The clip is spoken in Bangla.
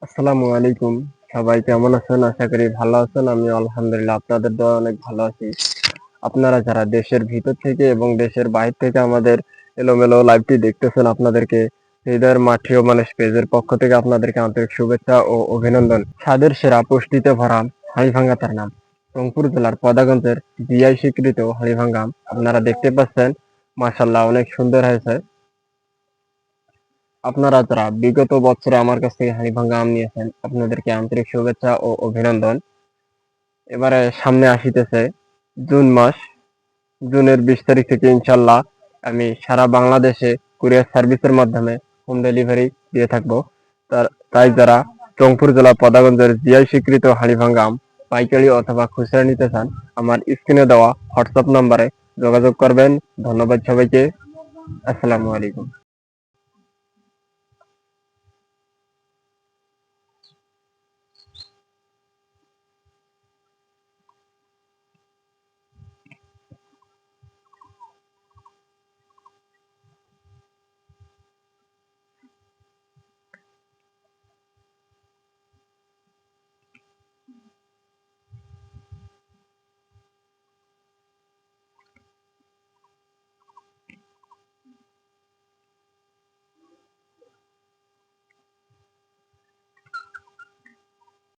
আসসালামু আলাইকুম। সবাই কেমন আছেন? আশা করি ভালো আছেন। আমি আলহামদুলিল্লাহ আপনাদের দোয়ায় অনেক ভালো আছি। আপনারা যারা দেশের ভিতর থেকে এবং দেশের বাইরে থেকে আমাদের এলোমেলো লাইভটি দেখতেছেন, আপনাদেরকে হৃদয়ের মাঠি ও মানুষ পেজের পক্ষ থেকে আপনাদেরকে আন্তরিক শুভেচ্ছা ও অভিনন্দন। স্বাদের সেরা পুষ্টিতে ভরা হাড়িভাঙ্গা তার নাম। রংপুর জেলার পদাগঞ্জের জিআই স্বীকৃত হাড়িভাঙ্গা আম। আপনারা দেখতে পাচ্ছেন, মাশাআল্লাহ অনেক সুন্দর হয়েছে। আপনারা যারা বিগত বছরে আমার কাছ থেকে হাড়িভাঙ্গা আম নিয়েছেন, আপনাদেরকে আন্তরিক শুভেচ্ছা ও অভিনন্দন। এবারে সামনে আসিতেছে জুন মাস। জুনের 20 তারিখ থেকে ইনশাল্লাহ আমি সারা বাংলাদেশে কুরিয়ার সার্ভিসের মাধ্যমে হোম ডেলিভারি দিয়ে থাকবো। তাই যারা রংপুর জেলা পদাগঞ্জের জিআই স্বীকৃত হাড়িভাঙ্গা আম পাইকারি অথবা খুচরা নিতে চান, আমার স্ক্রিনে দেওয়া হোয়াটসঅ্যাপ নম্বরে যোগাযোগ করবেন। ধন্যবাদ সবাইকে। আসসালামু আলাইকুম।